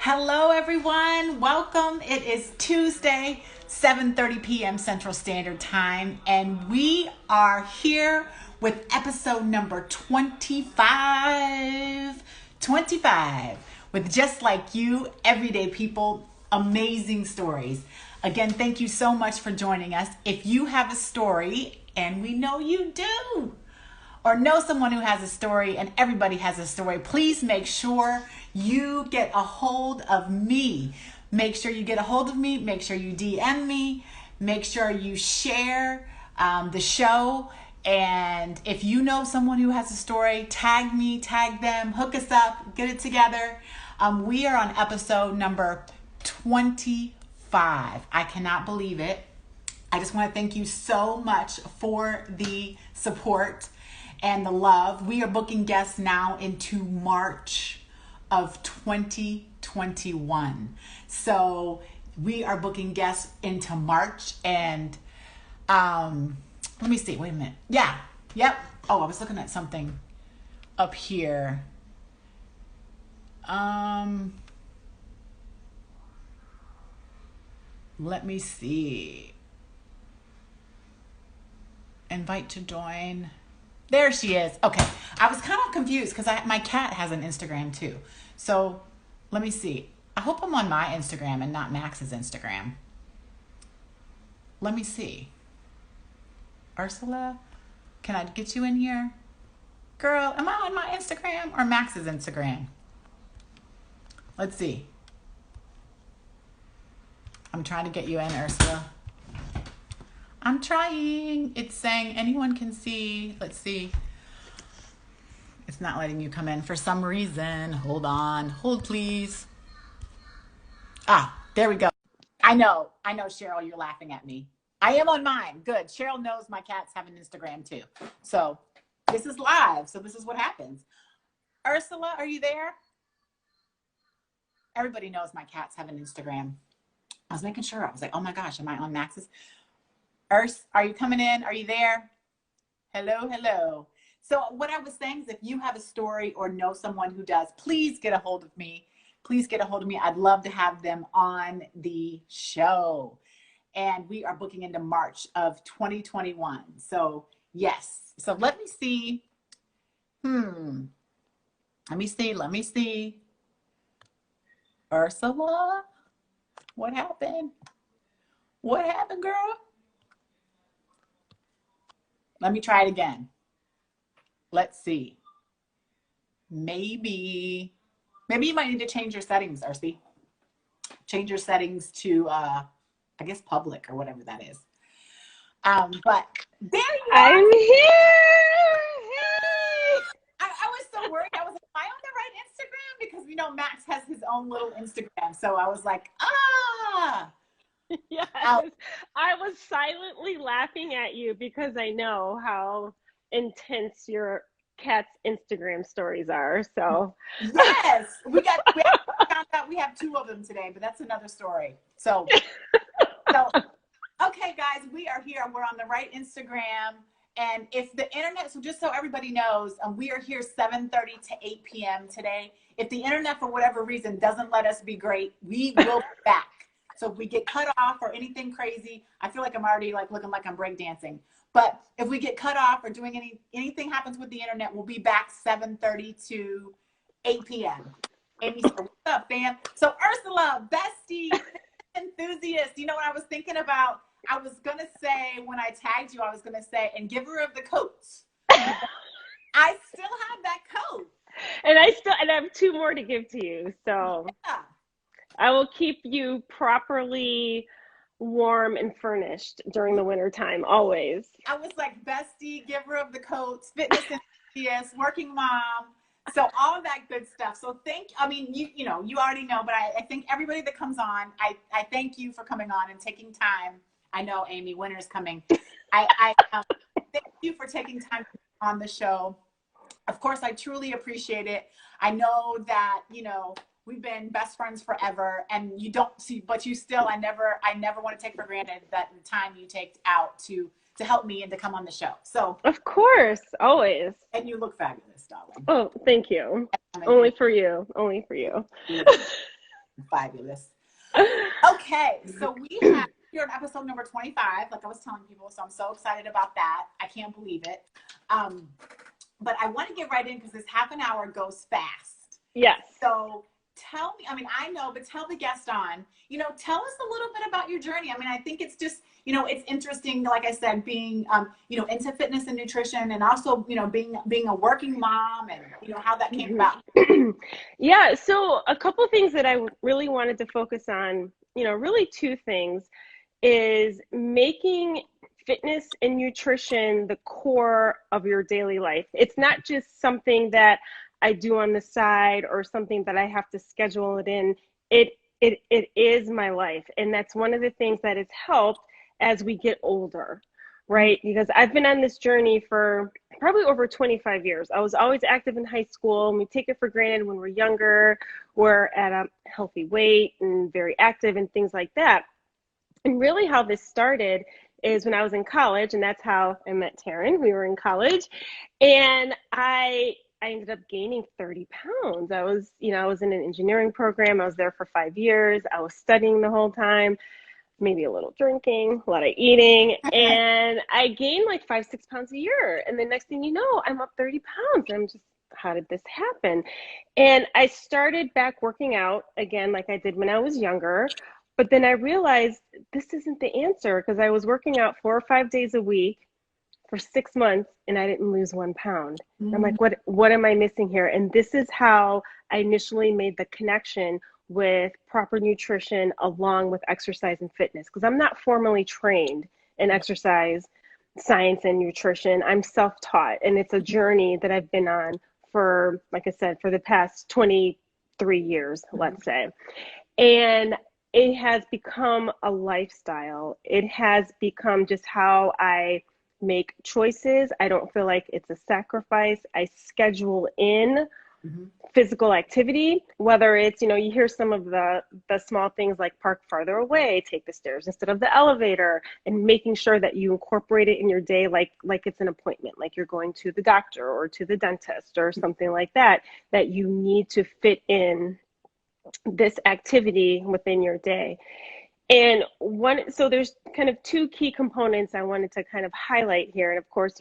Hello, everyone. Welcome. It is Tuesday, 7:30 p.m. Central Standard Time, and we are here with episode number 25. 25 with Just Like You, everyday people, amazing stories. Again, thank you so much for joining us. If you have a story, and we know you do, or know someone who has a story, and everybody has a story, please make sure you get a hold of me. Make sure you get a hold of me. Make sure you DM me. Make sure you share the show. And if you know someone who has a story, tag me, tag them, hook us up, get it together. We are on episode number 25. I cannot believe it. I just want to thank you so much for the support and the love. We are booking guests now into March of 2021. So we are booking guests into March, and let me see. Wait a minute. Yeah. Yep. Oh, I was looking at something up here. Let me see. Invite to join. There she is. Okay. I was kind of confused because my cat has an Instagram too. So let me see. I hope I'm on my Instagram and not Max's Instagram. Let me see. Ursula, can I get you in here? Girl, am I on my Instagram or Max's Instagram? Let's see. I'm trying to get you in, Ursula. I'm trying. It's saying anyone can see. Let's see. It's not letting you come in for some reason. Hold on. Hold, please. Ah, there we go. I know, Cheryl, you're laughing at me. I am on mine. Good. Cheryl knows my cats have an Instagram too. So this is live. So this is what happens. Ursula, are you there? Everybody knows my cats have an Instagram. I was making sure. I was like, oh my gosh, am I on Max's? Urs, are you coming in? Are you there? Hello, hello. So what I was saying is if you have a story or know someone who does, please get a hold of me. Please get a hold of me. I'd love to have them on the show. And we are booking into March of 2021. So yes. So let me see. Let me see. Ursula, what happened? What happened, girl? Let me try it again. Let's see. Maybe you might need to change your settings, Ursi. Change your settings to, I guess, public or whatever that is. But there you are. I'm here. Hey. I was so worried. I was like, am I on the right Instagram? Because, Max has his own little Instagram. So I was like, Yes, I was silently laughing at you because I know how intense your cat's Instagram stories are. So yes, we found out we have two of them today, but that's another story. So okay, guys, we are here. We're on the right Instagram. And if the internet, so just so everybody knows, we are here 7:30 to 8 p.m. today. If the internet, for whatever reason, doesn't let us be great, we will be back. So if we get cut off or anything crazy, I feel like I'm already looking like I'm breakdancing. But if we get cut off or doing anything happens with the internet, we'll be back 7:30 to 8 p.m. Amy said, what's up, fam? So Ursula, bestie, enthusiast, what I was thinking about? I was going to say, when I tagged you, I was going to say, and giver of the coats. I still have that coat. And I have two more to give to you. So yeah. I will keep you properly warm and furnished during the winter time, always. I was like, bestie, giver of the coats, fitness enthusiast, working mom. So all of that good stuff. So you already know, but I think everybody that comes on, I thank you for coming on and taking time. I know, Amy, winter's coming. I thank you for taking time on the show. Of course, I truly appreciate it. I know that, we've been best friends forever, and you don't see, but you still, I never want to take for granted that the time you take out to help me and to come on the show. So of course, always. And you look fabulous, darling. Oh, thank you. Only for you. Fabulous. Okay, so we have here on episode number 25, like I was telling people, so I'm so excited about that. I can't believe it. But I want to get right in because this half an hour goes fast. Yes. So tell me, I mean, I know, but tell the guest on, tell us a little bit about your journey. I mean, I think it's just, it's interesting, like I said, being, into fitness and nutrition, and also, being a working mom, and, how that came about. Yeah. So a couple of things that I really wanted to focus on, really two things, is making fitness and nutrition the core of your daily life. It's not just something that I do on the side or something that I have to schedule it in. It is my life. And that's one of the things that has helped as we get older, right? Because I've been on this journey for probably over 25 years. I was always active in high school, and we take it for granted when we're younger. We're at a healthy weight and very active and things like that. And really how this started is when I was in college, and that's how I met Taryn. We were in college, and I ended up gaining 30 pounds. I was in an engineering program. I was there for 5 years. I was studying the whole time, maybe a little drinking, a lot of eating, and I gained like 5-6 pounds a year. And the next thing you know, I'm up 30 pounds. And I'm just, how did this happen? And I started back working out again, like I did when I was younger. But then I realized this isn't the answer, because I was working out 4 or 5 days a week for 6 months, and I didn't lose 1 pound. I'm like, what am I missing here? And this is how I initially made the connection with proper nutrition along with exercise and fitness, because I'm not formally trained in exercise science and nutrition. I'm self-taught, and it's a journey that I've been on for, like I said, for the past 23 years, let's say. And it has become a lifestyle. It has become just how I make choices. I don't feel like it's a sacrifice. I schedule in physical activity, whether it's, you hear some of the small things like park farther away, take the stairs instead of the elevator, and making sure that you incorporate it in your day like it's an appointment, like you're going to the doctor or to the dentist or something like that, that you need to fit in this activity within your day. And so there's kind of two key components I wanted to kind of highlight here. And of course,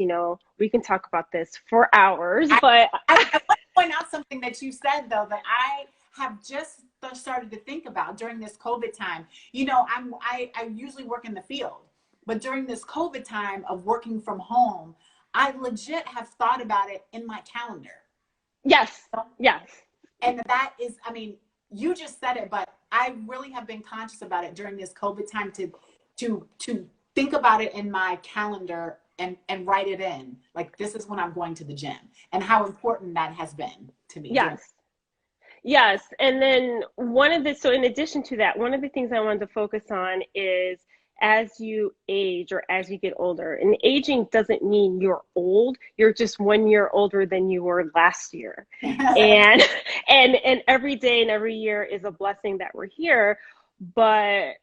we can talk about this for hours, but I want to point out something that you said, though, that I have just started to think about during this COVID time. I usually work in the field, but during this COVID time of working from home, I legit have thought about it in my calendar. Yes. Yes. And that is, I mean, you just said it, but I really have been conscious about it during this COVID time to think about it in my calendar and write it in. Like, this is when I'm going to the gym, and how important that has been to me. Yes. Yes. And then so in addition to that, one of the things I wanted to focus on is as you age or as you get older, and aging doesn't mean you're old, you're just 1 year older than you were last year. and every day and every year is a blessing that we're here. But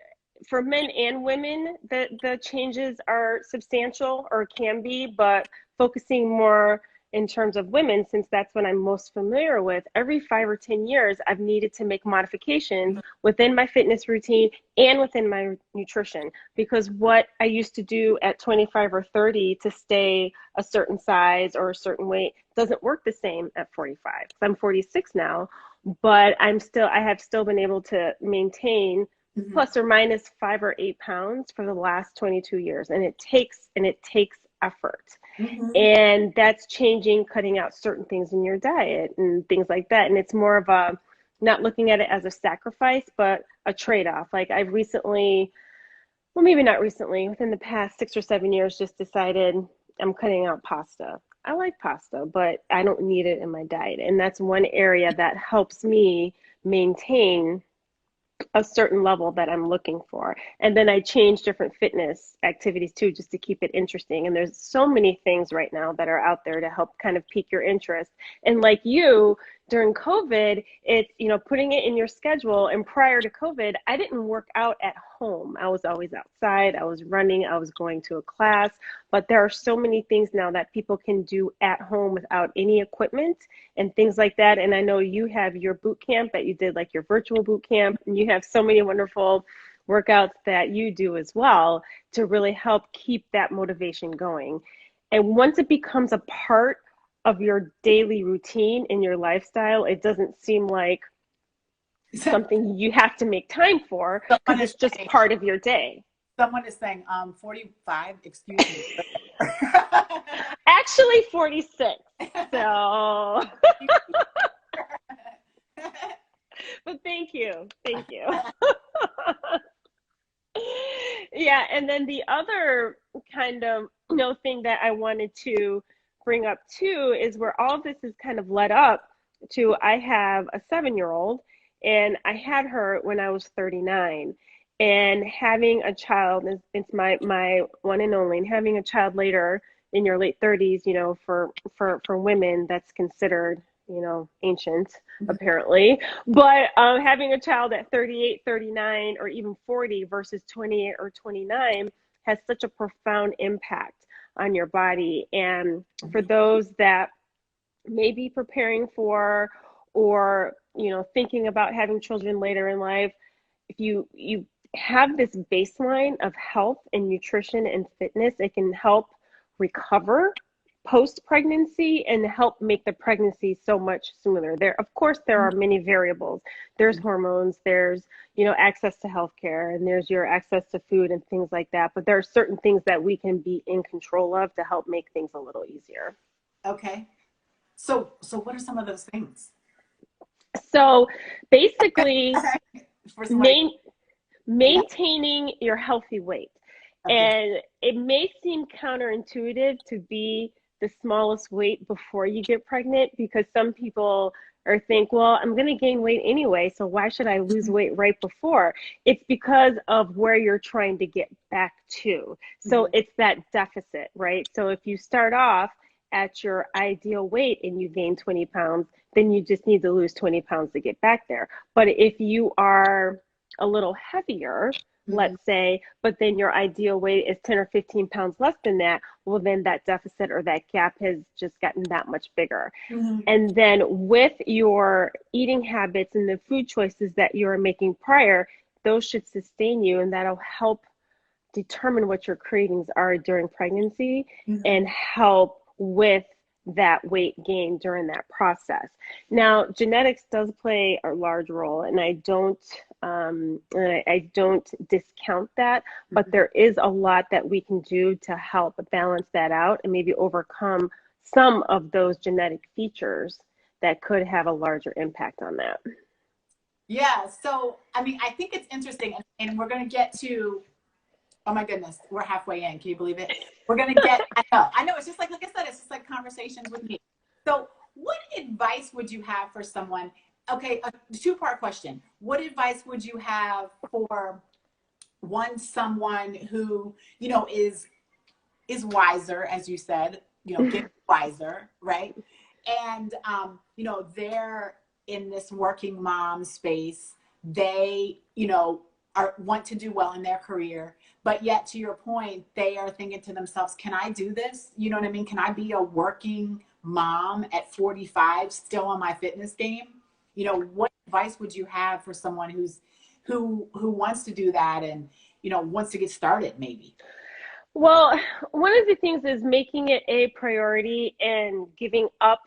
for men and women, the changes are substantial, or can be, but focusing more in terms of women, since that's what I'm most familiar with, every 5 or 10 years, I've needed to make modifications within my fitness routine and within my nutrition. Because what I used to do at 25 or 30 to stay a certain size or a certain weight doesn't work the same at 45. I'm 46 now, but I have still been able to maintain plus or minus 5 or 8 pounds for the last 22 years. And it takes effort. And that's changing, cutting out certain things in your diet and things like that. And it's more of a, not looking at it as a sacrifice, but a trade-off. Like I've recently, well, maybe not recently, within the past 6 or 7 years, just decided I'm cutting out pasta. I like pasta, but I don't need it in my diet. And that's one area that helps me maintain a certain level that I'm looking for. And then I change different fitness activities too, just to keep it interesting. And there's so many things right now that are out there to help kind of pique your interest. And like you during COVID, it's, putting it in your schedule. And prior to COVID, I didn't work out at home. I was always outside. I was running. I was going to a class. But there are so many things now that people can do at home without any equipment and things like that. And I know you have your boot camp that you did, like your virtual boot camp, and you have so many wonderful workouts that you do as well to really help keep that motivation going. And once it becomes a part of your daily routine and your lifestyle, it doesn't seem like something you have to make time for, because it's just part of your day. Someone is saying, 45, excuse me. Actually 46. So, but thank you. Thank you. Yeah, and then the other kind of thing that I wanted to bring up too is where all of this is kind of led up to. I have a 7-year-old, and I had her when I was 39, and having a child is, it's my one and only, and having a child later in your late 30s, for women, that's considered, ancient, apparently. But having a child at 38, 39, or even 40 versus 28 or 29 has such a profound impact on your body. And for those that may be preparing for, or thinking about having children later in life, if you have this baseline of health and nutrition and fitness, it can help recover post-pregnancy and help make the pregnancy so much smoother. Of course, there are many variables. There's hormones, there's, access to healthcare, and there's your access to food and things like that. But there are certain things that we can be in control of to help make things a little easier. Okay. So what are some of those things? So basically, maintaining your healthy weight. Okay. And it may seem counterintuitive to be the smallest weight before you get pregnant, because some people think, well, I'm going to gain weight anyway, so why should I lose weight right before? It's because of where you're trying to get back to. So it's that deficit, right? So if you start off at your ideal weight and you gain 20 pounds, then you just need to lose 20 pounds to get back there. But if you are a little heavier, let's say, but then your ideal weight is 10 or 15 pounds less than that, well, then that deficit or that gap has just gotten that much bigger. And then with your eating habits and the food choices that you're making prior, those should sustain you, and that'll help determine what your cravings are during pregnancy and help with that weight gain during that process. Now, genetics does play a large role, and I don't discount that, but there is a lot that we can do to help balance that out and maybe overcome some of those genetic features that could have a larger impact on that. Yeah, so I think it's interesting, and we're going to get to, oh my goodness, we're halfway in. Can you believe it? We're going to get, I know, it's just like I said, it's just like conversations with me. So what advice would you have for someone? Okay, a 2-part question. What advice would you have for someone who, is wiser, as you said, get wiser, right? And, they're in this working mom space. They, want to do well in their career, but yet, to your point, they are thinking to themselves, can I do this? You know what I mean? Can I be a working mom at 45 still on my fitness game? What advice would you have for someone who wants to do that and, wants to get started maybe? Well, one of the things is making it a priority and giving up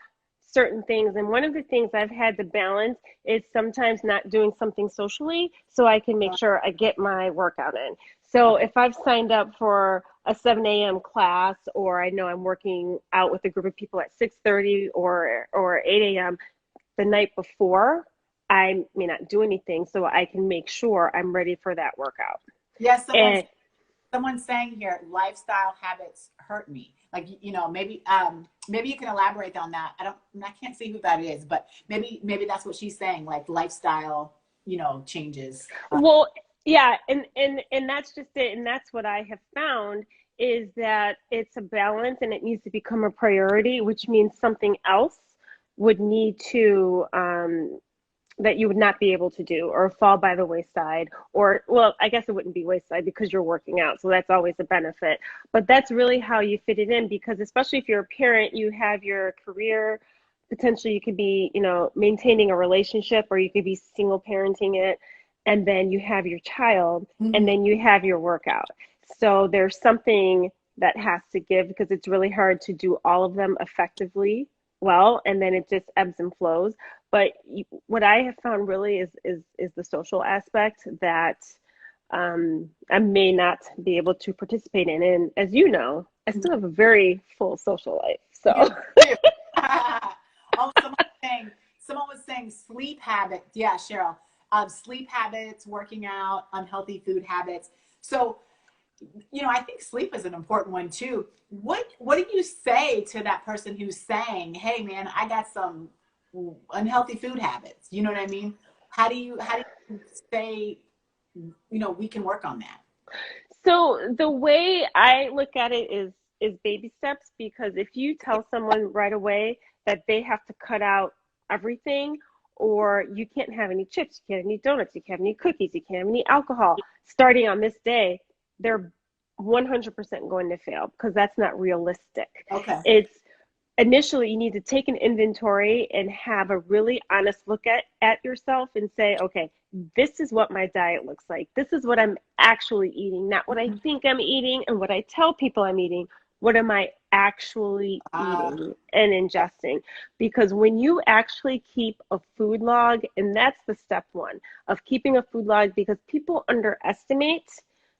certain things. And one of the things I've had to balance is sometimes not doing something socially so I can make sure I get my workout in. So if I've signed up for a 7 a.m. class, or I know I'm working out with a group of people at 6:30 or 8 a.m., the night before, I may not do anything so I can make sure I'm ready for that workout. Yes, someone's saying here, lifestyle habits hurt me. Like, maybe you can elaborate on that. I can't see who that is, but maybe that's what she's saying, like lifestyle, changes. Well, yeah, and that's just it. And that's what I have found, is that it's a balance and it needs to become a priority, which means something else would need to that you would not be able to do or fall by the wayside, or, well, I guess it wouldn't be wayside because you're working out, so that's always a benefit. But that's really how you fit it in, because especially if you're a parent, you have your career, potentially you could be, you know, maintaining a relationship, or you could be single parenting it, and then you have your child, and Mhm. then you have your workout. So there's something that has to give, because it's really hard to do all of them effectively well, and then it just ebbs and flows. But what I have found really is the social aspect that I may not be able to participate in. And as you know, I still have a very full social life. You So do. Oh, someone was saying sleep habits. Yeah, Cheryl. Sleep habits, working out, unhealthy food habits. So, you know, I think sleep is an important one too. What do you say to that person who's saying, "Hey, man, I got some unhealthy food habits." You know what I mean? How do you say, you know, we can work on that? So the way I look at it is baby steps, because if you tell someone right away that they have to cut out everything, or you can't have any chips, you can't have any donuts, you can't have any cookies, you can't have any alcohol starting on this day, they're 100% going to fail, because that's not realistic. Okay. It's initially you need to take an inventory and have a really honest look at yourself and say, okay, this is what my diet looks like. This is what I'm actually eating, not what I Mhm. think I'm eating and what I tell people I'm eating. What am I actually Uh, eating and ingesting? Because when you actually keep a food log, and that's the step one of keeping a food log, because people underestimate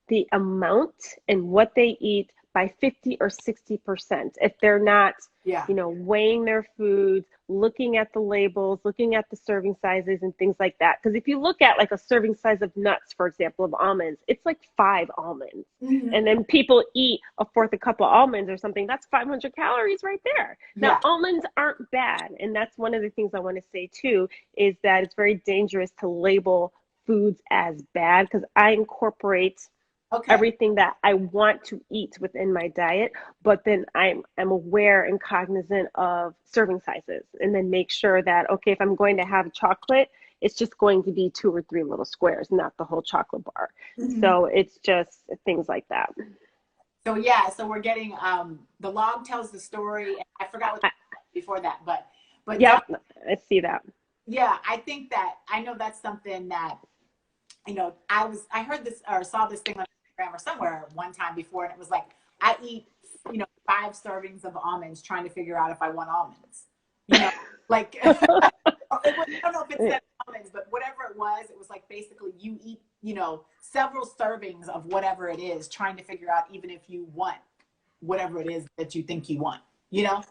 the amount and what they eat by 50 or 60% if they're not, yeah. you know, weighing their foods, looking at the labels, looking at the serving sizes and things like that. Because if you look at like a serving size of nuts, for example, of almonds, it's like 5 almonds. Mhm. And then people eat a fourth a cup of almonds or something, that's 500 calories right there. Now, Yeah. almonds aren't bad. And that's one of the things I want to say too, is that it's very dangerous to label foods as bad, because I incorporate Okay. everything that I want to eat within my diet, but then I'm aware and cognizant of serving sizes, and then make sure that, okay, if I'm going to have chocolate, it's just going to be 2 or 3 little squares, not the whole chocolate bar. Mhm. So it's just things like that. So yeah, so we're getting the log tells the story. And I forgot what I, before that, but yep, I see that. yeah, I think that I know that's something that, you know, I heard this or saw this thing on Instagram or somewhere one time before, and it was like I eat, you know, 5 servings of almonds trying to figure out if I want almonds. You know, like I don't know if it said almonds, but whatever it was like basically you eat, you know, several servings of whatever it is, trying to figure out even if you want whatever it is that you think you want, you know?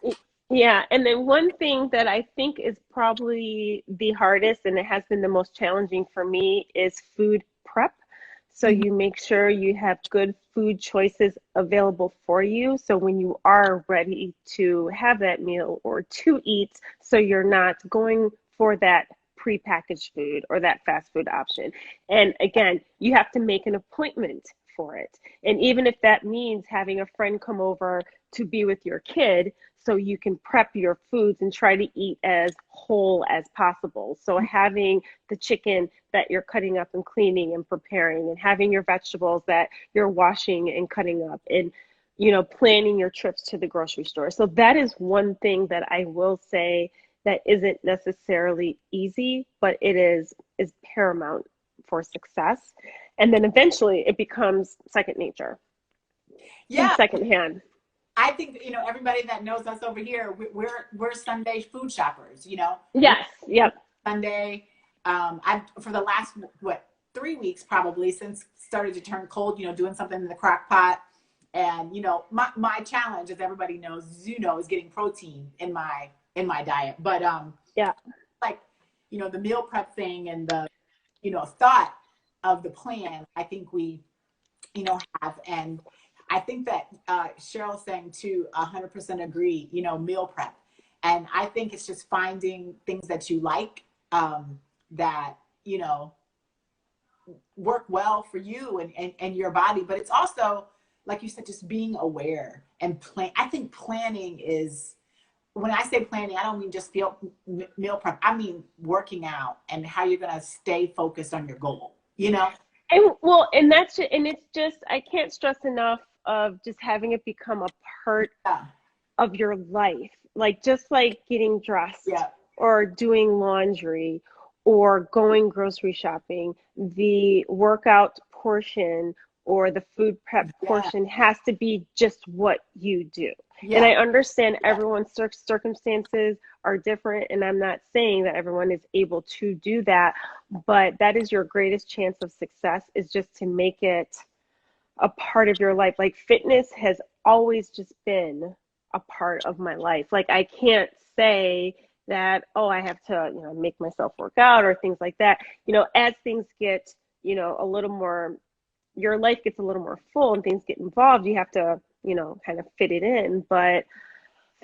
Yeah, and then one thing that I think is probably the hardest, and it has been the most challenging for me, is food prep. So Mhm. you make sure you have good food choices available for you. So when you are ready to have that meal or to eat, so you're not going for that prepackaged food or that fast food option. And again, you have to make an appointment for it. And even if that means having a friend come over to be with your kid, so you can prep your foods and try to eat as whole as possible. So having the chicken that you're cutting up and cleaning and preparing, and having your vegetables that you're washing and cutting up, and, you know, planning your trips to the grocery store. So that is one thing that I will say that isn't necessarily easy, but it is paramount for success. And then eventually it becomes second nature and Yeah, secondhand. I think, you know, everybody that knows us over here, we're Sunday food shoppers. You know, we Yes, yep. Sunday. I've for the last what 3 weeks probably since it started to turn cold. You know, doing something in the crock pot, and you know, my challenge, as everybody knows, you know, is getting protein in my diet. But Yeah. like, you know, the meal prep thing and the, you know, thought of the plan, I think we, you know, have. And I think that Cheryl's saying too, 100% agree, you know, meal prep. And I think it's just finding things that you like, that, you know, work well for you and your body. But it's also, like you said, just being aware and plan. I think planning is when I say planning, I don't mean just meal prep. I mean working out and how you're going to stay focused on your goal, you know? And well, and it's just, I can't stress enough of just having it become a part Yeah. of your life. Like just like getting dressed Yeah. or doing laundry or going grocery shopping, the workout portion or the food prep Yeah. portion has to be just what you do. And Yeah. I understand Yeah. everyone's circumstances are different, and I'm not saying that everyone is able to do that, but that is your greatest chance of success, is just to make it a part of your life. Like fitness has always just been a part of my life. Like I can't say that, oh, I have to, make myself work out or things like that. As things get, a little more, your life gets a little more full and things get involved, you have to, kind of fit it in. But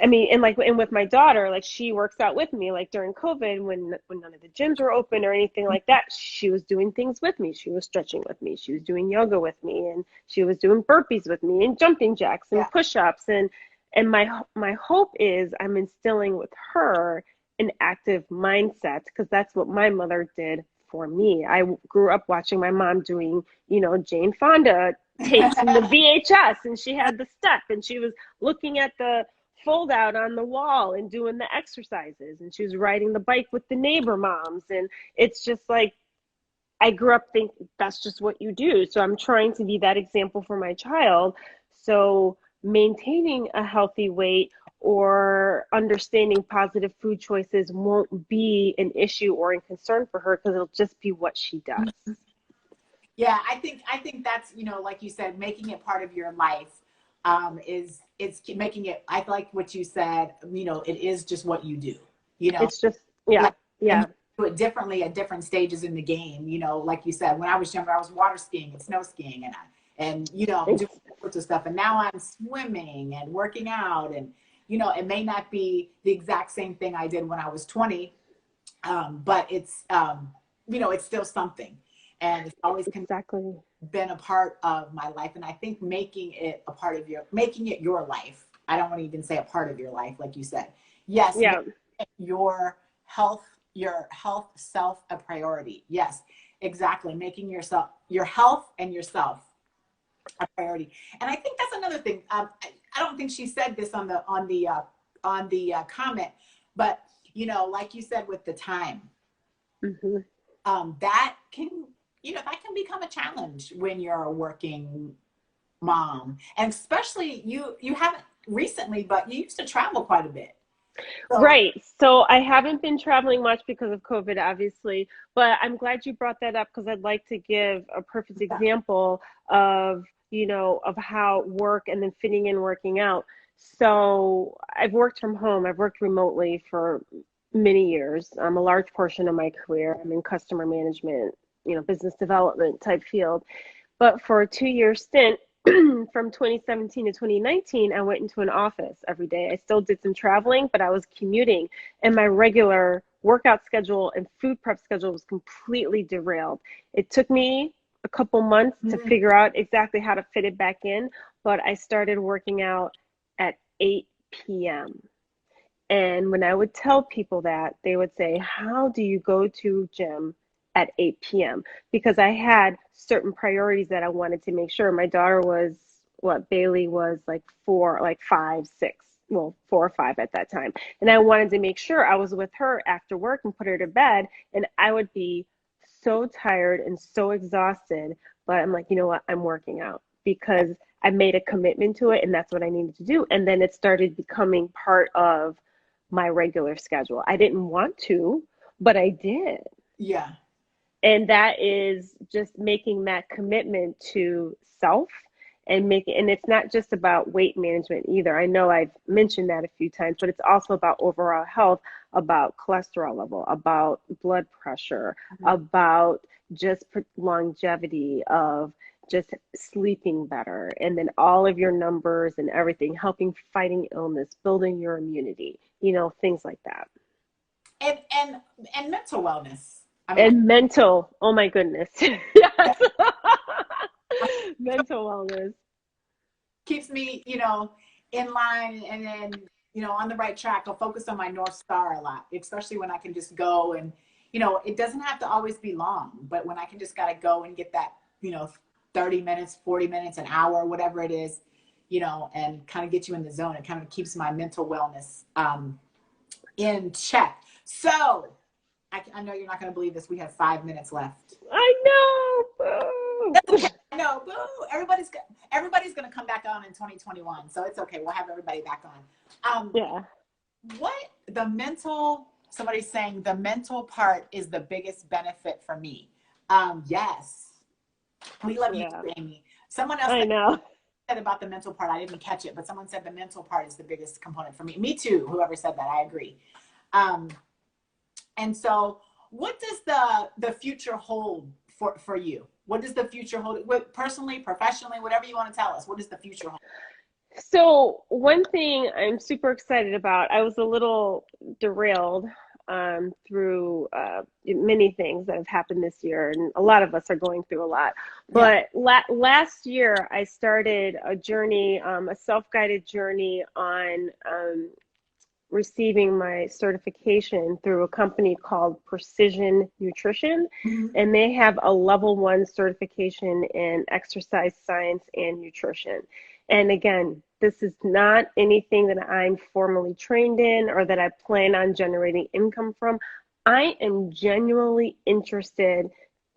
I mean, and with my daughter, like she works out with me. Like during COVID, when none of the gyms were open or anything like that, she was doing things with me. She was stretching with me. She was doing yoga with me, and she was doing burpees with me, and jumping jacks and Yeah. push-ups. And my hope is I'm instilling with her an active mindset, because that's what my mother did for me. I grew up watching my mom doing, Jane Fonda tapes in the VHS, and she had the step, and she was looking at the fold out on the wall and doing the exercises, and she was riding the bike with the neighbor moms. And it's just like, I grew up thinking that's just what you do. So I'm trying to be that example for my child. So maintaining a healthy weight or understanding positive food choices won't be an issue or a concern for her, because it'll just be what she does. Yeah, I think that's, like you said, making it part of your life, is it's making it, I like what you said, it is just what you do, It's just, yeah, and yeah. you do it differently at different stages in the game. Like you said, when I was younger, I was water skiing and snow skiing and doing all sorts of stuff. And now I'm swimming and working out, and, it may not be the exact same thing I did when I was 20. But it's, it's still something, and it's always Exactly. been a part of my life. And I think making it your life. I don't want to even say a part of your life, like you said. Yes, Yeah. your health, self a priority. Yes, exactly. Making your health and yourself a priority. And I think that's another thing. I don't think she said this on the comment, but like you said with the time, Mm-hmm. that can become a challenge when you're a working mom, and especially you haven't recently, but you used to travel quite a bit. So, Right. So I haven't been traveling much because of COVID, obviously, but I'm glad you brought that up, because I'd like to give a perfect example of, of how work and then fitting in working out. So I've worked from home. I've worked remotely for many years. A large portion of my career, I'm in customer management, business development type field. But for a 2-year stint, from 2017 to 2019, I went into an office every day. I still did some traveling, but I was commuting, and my regular workout schedule and food prep schedule was completely derailed. It took me a couple months to figure out exactly how to fit it back in, but I started working out at 8 p.m. And when I would tell people that, they would say, how do you go to gym at 8 p.m.? Because I had certain priorities that I wanted to make sure. My daughter was, Bailey was like 5, 6, well, 4 or 5 at that time. And I wanted to make sure I was with her after work and put her to bed. And I would be so tired and so exhausted. But I'm like, you know what? I'm working out, because I made a commitment to it, and that's what I needed to do. And then it started becoming part of my regular schedule. I didn't want to, but I did. yeah, And that is just making that commitment to self, and it's not just about weight management either. I know I've mentioned that a few times, but it's also about overall health, about cholesterol level, about blood pressure, about just longevity of just sleeping better, and then all of your numbers and everything, helping fighting illness, building your immunity, things like that. and mental wellness. I mean, And mental, oh my goodness. Yes. Mental wellness. keeps me, in line, and then you know, on the right track. I'll focus on my North Star a lot, especially when I can just go and, you know, it doesn't have to always be long, but when I can just gotta go and get that, you know, 30 minutes, 40 minutes, an hour, whatever it is, you know, and kind of get you in the zone. It kind of keeps my mental wellness in check. So I know you're not going to believe this. We have 5 minutes left. I know. Boo. I know. Boo. Everybody's going to come back on in 2021. So it's okay. We'll have everybody back on. Yeah. Somebody's saying the mental part is the biggest benefit for me. Yes. We love you, Amy. Someone else said about the mental part. I didn't catch it, but someone said the mental part is the biggest component for me. Me too. Whoever said that, I agree. And so what does the future hold for you? What does the future hold? Personally, professionally, whatever you want to tell us, what does the future hold? So one thing I'm super excited about, I was a little derailed through many things that have happened this year, and a lot of us are going through a lot. But last year, I started a journey, a self-guided journey on receiving my certification through a company called Precision Nutrition. And they have a level 1 certification in exercise science and nutrition. And again, this is not anything that I'm formally trained in or that I plan on generating income from. I am genuinely interested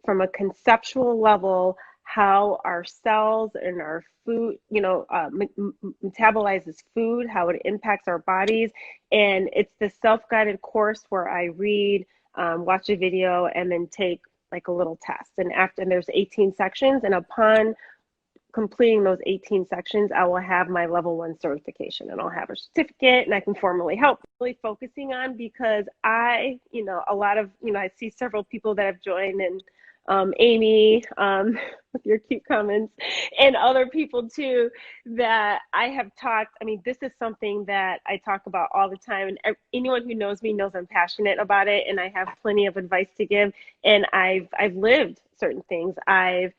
from a conceptual level how our cells and our food, you know, metabolizes food, how it impacts our bodies. And it's the self-guided course where I read, watch a video, and then take like a little test. And there's 18 sections, and upon completing those 18 sections, I will have my level 1 certification, and I'll have a certificate, and I can formally help. Really focusing on, because I see several people that have joined, and Amy, with your cute comments, and other people too, that I have talked. I mean, this is something that I talk about all the time, and anyone who knows me knows I'm passionate about it, and I have plenty of advice to give. And I've lived certain things. I've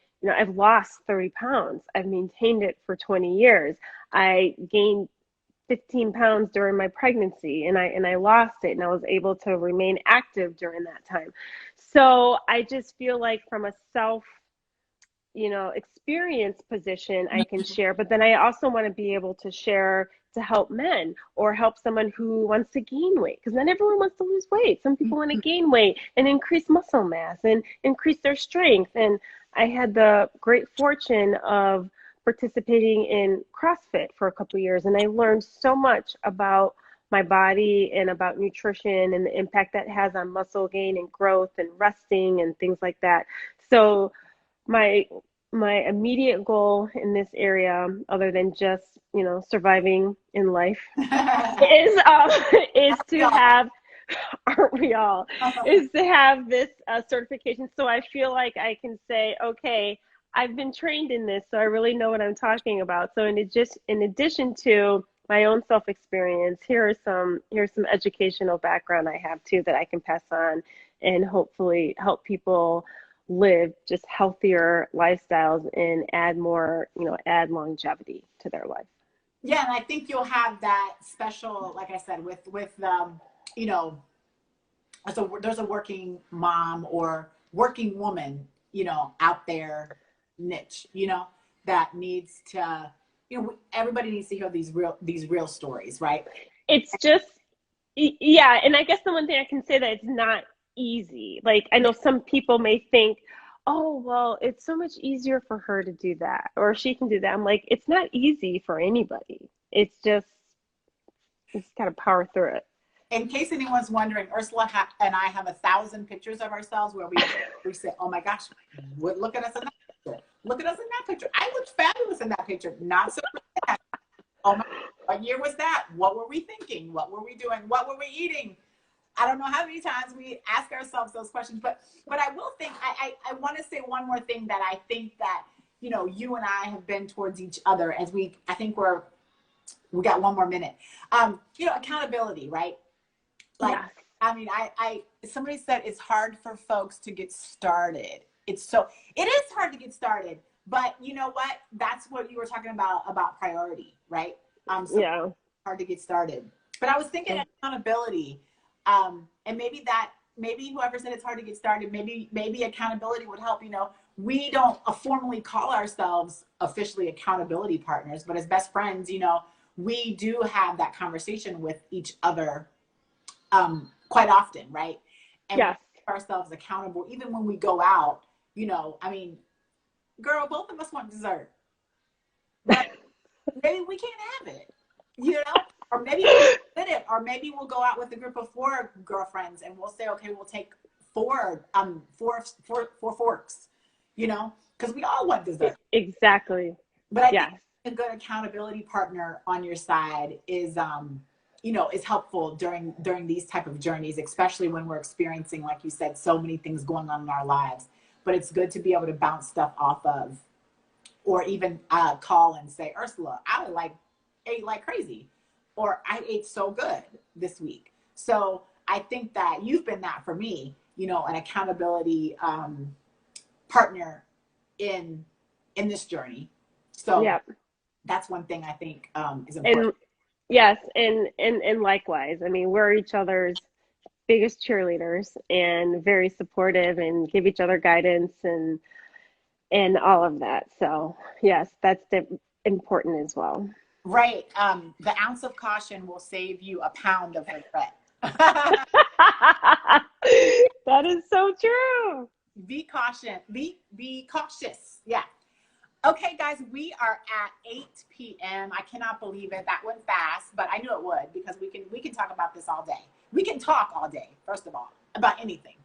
lost 30 pounds. I've maintained it for 20 years. I gained 15 pounds during my pregnancy, and I lost it, and I was able to remain active during that time. So I just feel like from a self, experience position, I can share, but then I also want to be able to share to help men or help someone who wants to gain weight, because not everyone wants to lose weight. Some people want to gain weight and increase muscle mass and increase their strength. And I had the great fortune of participating in CrossFit for a couple of years, and I learned so much about my body and about nutrition and the impact that has on muscle gain and growth and resting and things like that. So my immediate goal in this area, other than just surviving in life, is to have, aren't we all, is to have this certification. So I feel like I can say, okay, I've been trained in this, so I really know what I'm talking about. So in addition to my own self-experience, here's some educational background I have too that I can pass on and hopefully help people live just healthier lifestyles and add more, add longevity to their life. Yeah, and I think you'll have that special, like I said, with so there's a working mom or working woman, out there niche, that needs to, everybody needs to hear these real stories, right? It's just, yeah. And I guess the one thing I can say that it's not easy. Like, I know some people may think, oh, well, it's so much easier for her to do that, or she can do that. I'm like, it's not easy for anybody. It's just gotta power through it. In case anyone's wondering, Ursula and I have 1,000 pictures of ourselves where we say, oh my gosh, look at us in that picture. Look at us in that picture. I look fabulous in that picture. Not so bad. Oh my, what year was that? What were we thinking? What were we doing? What were we eating? I don't know how many times we ask ourselves those questions, but I will think, I want to say one more thing that I think that, you and I have been towards each other as we got one more minute. Accountability, right? Like, yes. I mean, somebody said it's hard for folks to get started. It is hard to get started, but you know what? That's what you were talking about priority, right? So yeah. Hard to get started. But I was thinking accountability, and maybe whoever said it's hard to get started, maybe accountability would help. You know, we don't formally call ourselves officially accountability partners, but as best friends, you know, we do have that conversation with each other quite often, right? And we Yes. keep ourselves accountable, even when we go out. You know, I mean, girl, both of us want dessert, but maybe we can't have it, you know? Or maybe we'll split it, or maybe we'll go out with a group of 4 girlfriends and we'll say, okay, we'll take four forks, you know, because we all want dessert. Exactly. But I think Yes. a good accountability partner on your side is, you know, is helpful during these type of journeys, especially when we're experiencing, like you said, so many things going on in our lives. But it's good to be able to bounce stuff off of, or even call and say, Ursula, I ate like crazy, or I ate so good this week. So I think that you've been that for me, you know, an accountability partner in this journey. So Yep. that's one thing I think is important. And yes, and likewise. I mean, we're each other's biggest cheerleaders and very supportive and give each other guidance and all of that. So yes, that's important as well. Right. The ounce of caution will save you a pound of regret. That is so true. Be cautious. Yeah. Okay, guys, we are at 8 p.m. I cannot believe it. That went fast, but I knew it would, because we can talk about this all day. We can talk all day, first of all, about anything.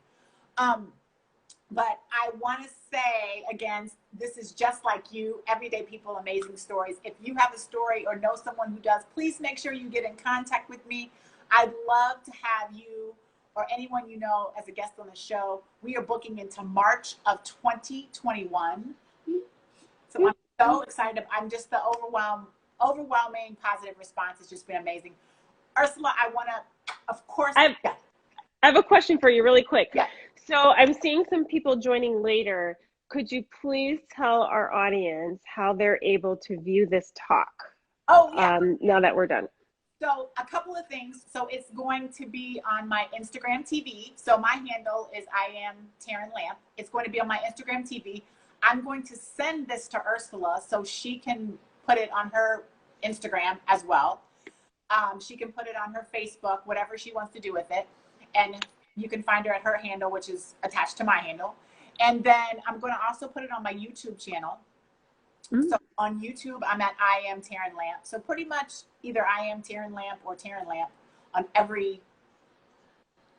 But I want to say again, this is just like you, everyday people, amazing stories. If you have a story or know someone who does, please make sure you get in contact with me. I'd love to have you or anyone you know as a guest on the show. We are booking into March of 2021. So I'm so excited. I'm just the overwhelming positive response has just been amazing. Ursula, I want to, of course, yeah. I have a question for you really quick. Yeah. So I'm seeing some people joining later. Could you please tell our audience how they're able to view this talk? Oh, yeah. Now that we're done. So a couple of things. So it's going to be on my Instagram TV. So my handle is I am Taryn Lamp. It's going to be on my Instagram TV. I'm going to send this to Ursula so she can put it on her Instagram as well. She can put it on her Facebook, whatever she wants to do with it. And you can find her at her handle, which is attached to my handle. And then I'm going to also put it on my YouTube channel. Mm-hmm. So on YouTube, I'm at I am Taryn Lamp. So pretty much either I am Taryn Lamp or Taryn Lamp on every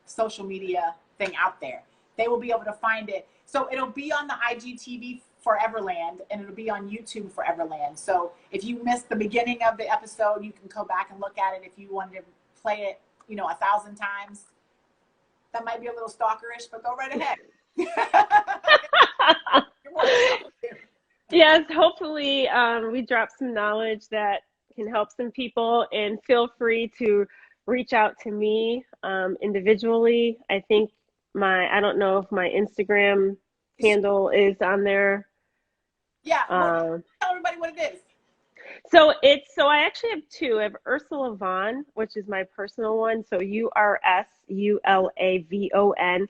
social media thing out there. They will be able to find it. So it'll be on the IGTV for Everland, and it'll be on YouTube for Everland. So if you missed the beginning of the episode, you can go back and look at it. If you wanted to play it, 1,000 times, that might be a little stalkerish, but go right ahead. Yes, hopefully we drop some knowledge that can help some people, and feel free to reach out to me individually. I think I don't know if my Instagram handle is on there. Yeah, tell everybody what it is. So I actually have 2. I have Ursula Vaughn, which is my personal one. So URSULAVON,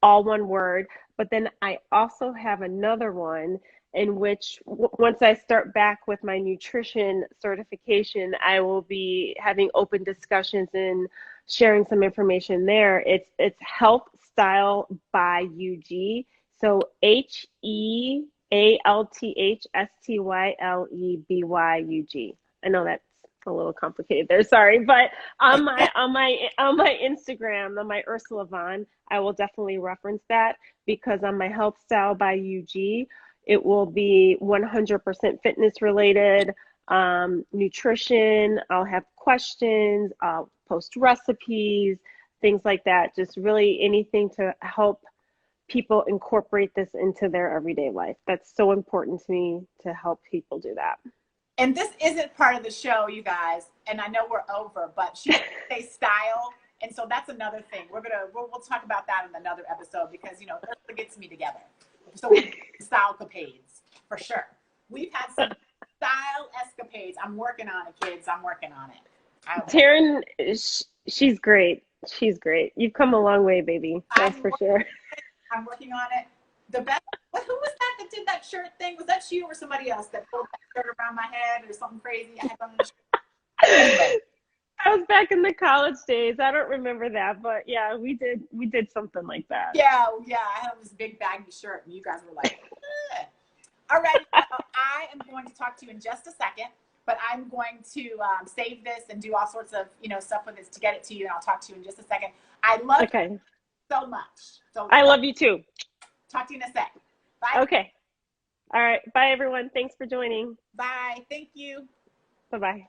all one word. But then I also have another one in which once I start back with my nutrition certification, I will be having open discussions and sharing some information there. It's Health Style by UG. So HEALTHSTYLEBYUG. I know that's a little complicated there, sorry, but on my Instagram, on my Ursula Vaughn, I will definitely reference that, because on my Health Style by UG, it will be 100% fitness related, nutrition. I'll have questions, I'll post recipes, things like that. Just really anything to help people incorporate this into their everyday life. That's so important to me, to help people do that. And this isn't part of the show, you guys, and I know we're over, but she say style, and so that's another thing. We'll talk about that in another episode, because Ursula gets me together. So style capades for sure. We've had some style escapades. I'm working on it, kids. I'm working on it. Taryn, she's great. She's great. You've come a long way, baby. That's for sure. I'm working on it. The best. Who was that did that shirt thing? Was that you or somebody else that pulled that shirt around my head or something crazy? I had on the shirt. Anyway. I was back in the college days. I don't remember that, but yeah, we did something like that. Yeah, I had this big baggy shirt, and you guys were like, eh. All right. I am going to talk to you in just a second, but I'm going to save this and do all sorts of stuff with this to get it to you, and I'll talk to you in just a second. I love you so much. So I love you too. Talk to you in a sec. Bye. Okay. All right. Bye, everyone. Thanks for joining. Bye. Thank you. Bye-bye.